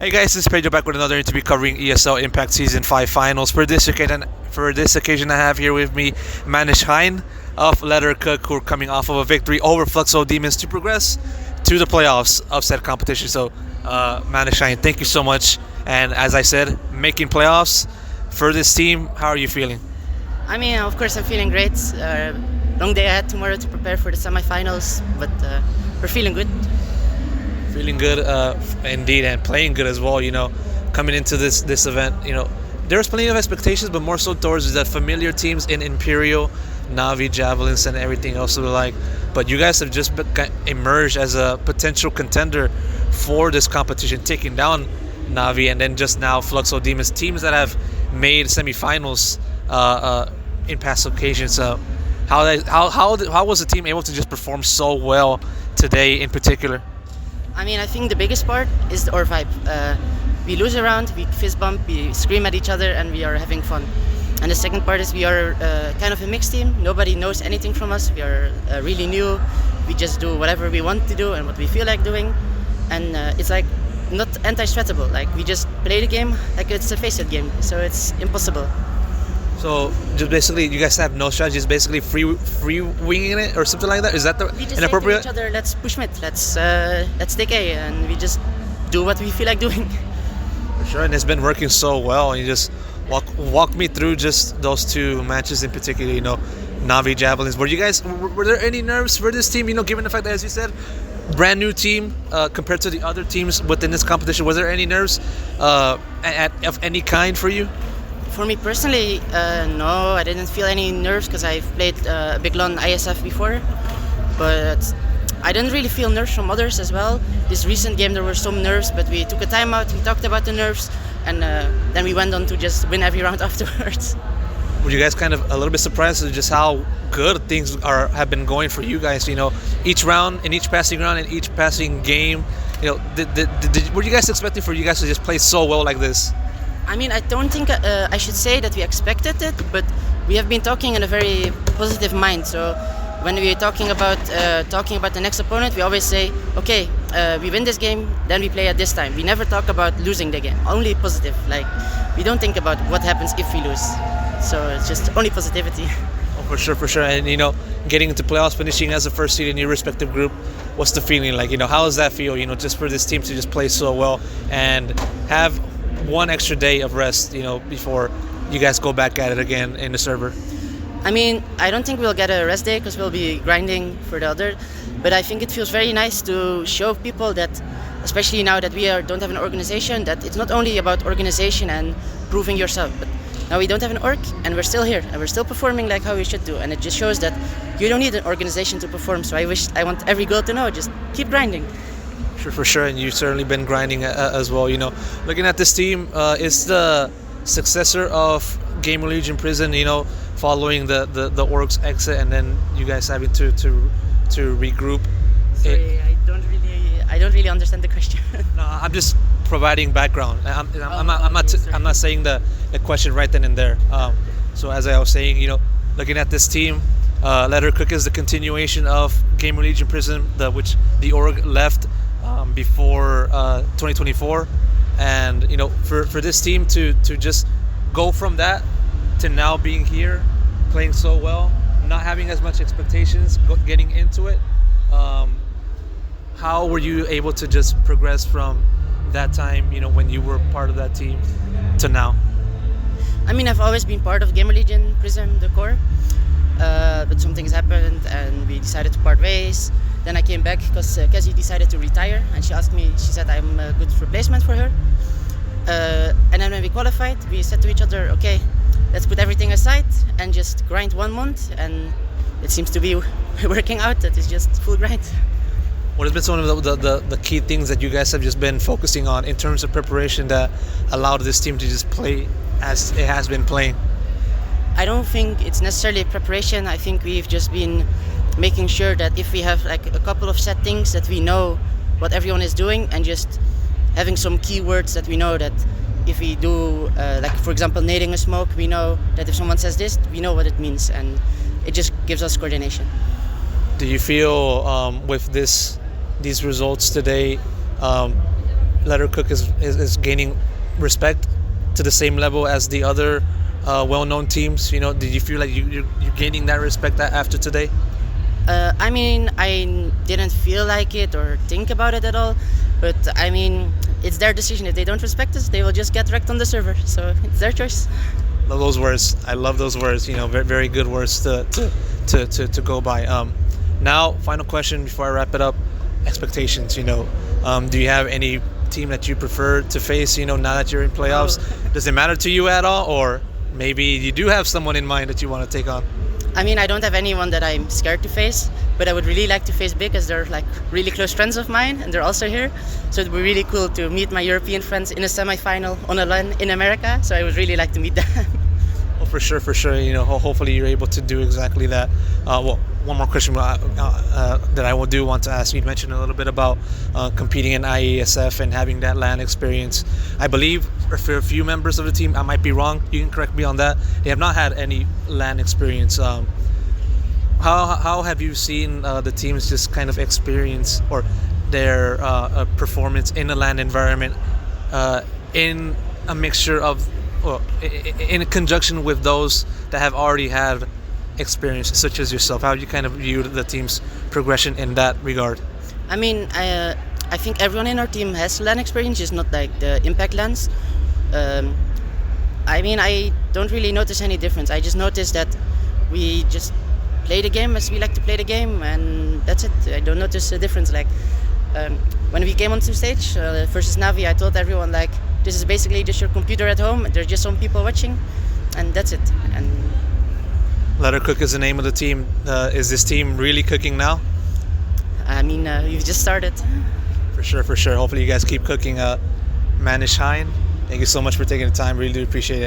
Hey guys, this is Pedro back with another interview covering ESL Impact Season 5 Finals. For this occasion, I have here with me ManeschjinX of Letter Cook, who are coming off of a victory over Fluxo Demons to progress to the playoffs of said competition. So, ManeschjinX, thank you so much. And as I said, making playoffs for this team, how are you feeling? Of course, I'm feeling great. Long day ahead tomorrow to prepare for the semifinals, but we're feeling good. Feeling good, indeed, and playing good as well. Coming into this event, there's plenty of expectations, but more so towards the familiar teams in Imperial, Navi, Javelins, and everything else of the like. But you guys have just emerged as a potential contender for this competition, taking down Navi, and then just now Fluxo Demons, teams that have made semifinals in past occasions. So, how was the team able to just perform so well today in particular? I think the biggest part is our vibe. We lose a round, we fist bump, we scream at each other, and we are having fun. And the second part is we are kind of a mixed team. Nobody knows anything from us. We are really new. We just do whatever we want to do and what we feel like doing. And it's like not anti-sweatable. Like we just play the game like it's a face-it game. So it's impossible. So just basically, you guys have no strategy. It's basically free winging it or something like that. Is that the We just inappropriate? say to each other, let's push mid, let's take A, and we just do what we feel like doing. For sure, and it's been working so well. And you just walk me through just those two matches in particular. Navi Javelins. Were there any nerves for this team? Given the fact that, as you said, brand new team compared to the other teams within this competition. Was there any nerves of any kind for you? For me personally, no, I didn't feel any nerves because I've played Big LON ISF before, but I didn't really feel nerves from others as well. This recent game there were some nerves, but we took a timeout, we talked about the nerves, and then we went on to just win every round afterwards. Were you guys kind of a little bit surprised at just how good things have been going for you guys? Each round, in each passing round, in each passing game, were you guys expecting for you guys to just play so well like this? I don't think I should say that we expected it, but we have been talking in a very positive mind. So when we are talking about the next opponent, we always say, okay, we win this game, then we play at this time. We never talk about losing the game, only positive. Like we don't think about what happens if we lose. So it's just only positivity. Oh, for sure. And getting into playoffs, finishing as a first seed in your respective group, what's the feeling like? How does that feel? Just for this team to just play so well and have one extra day of rest, before you guys go back at it again in the server. I don't think we'll get a rest day because we'll be grinding for the other, but I think it feels very nice to show people that, especially now that we don't have an organization, that it's not only about organization and proving yourself, but now we don't have an org and we're still here and we're still performing like how we should do, and it just shows that you don't need an organization to perform. So I want every girl to know, just keep grinding. Sure, for sure, and you've certainly been grinding as well. Looking at this team, it's the successor of Gamer Legion Prison. Following the org's exit, and then you guys having to regroup. Sorry, I don't really understand the question. No, I'm just providing background. I'm not saying the question right then and there. So as I was saying, looking at this team, Letter Cook is the continuation of Gamer Legion Prison, which the org left before 2024, and for this team to just go from that to now being here, playing so well, not having as much expectations, getting into it. How were you able to just progress from that time, when you were part of that team, to now? I've always been part of Gamer Legion Prism, the core, but some things happened and we decided to part ways. Then I came back because Cassie decided to retire, and she said I'm a good replacement for her. And then when we qualified, we said to each other, okay, let's put everything aside and just grind 1 month, and it seems to be working out. That is just full grind. What has been some of the key things that you guys have just been focusing on in terms of preparation that allowed this team to just play as it has been playing? I don't think it's necessarily preparation. I think we've just been making sure that if we have like a couple of set things that we know what everyone is doing, and just having some keywords that we know that if we do, like for example, nading a smoke, we know that if someone says this, we know what it means, and it just gives us coordination. Do you feel with these results today, Letter Cook is gaining respect to the same level as the other well-known teams? You know, did you feel like you're gaining that respect after today? I mean, I didn't feel like it or think about it at all. But I mean, it's their decision. If they don't respect us, they will just get wrecked on the server. So it's their choice. Love those words. I love those words. You know, very, very good words to go by. Now, final question before I wrap it up. Expectations. You know, do you have any team that you prefer to face? You know, now that you're in playoffs, does it matter to you at all, or maybe you do have someone in mind that you want to take on? I mean, I don't have anyone that I'm scared to face, but I would really like to face big, as they're like really close friends of mine, and they're also here. So it'd be really cool to meet my European friends in a semifinal on a LAN in America. So I would really like to meet them. Well, for sure, for sure. You know, hopefully you're able to do exactly that. Well, one more question that I want to ask. You mentioned a little bit about competing in IESF and having that LAN experience. I believe for a few members of the team, I might be wrong. You can correct me on that. They have not had any LAN experience. How have you seen the teams just kind of experience or their performance in a LAN environment in a mixture of, well, in conjunction with those that have already had experience, such as yourself? How have you kind of viewed the team's progression in that regard? I mean, I think everyone in our team has LAN experience, just not like the impact LANs. I mean, I don't really notice any difference. I just notice that we just play the game as we like to play the game, and that's it. I don't notice a difference. Like when we came onto stage versus Navi, I told everyone like, this is basically just your computer at home. There's just some people watching, and that's it. And Letter Cook is the name of the team. Is this team really cooking now? I mean, we've just started. For sure, for sure. Hopefully you guys keep cooking. ManeschjinX, thank you so much for taking the time. Really do appreciate it.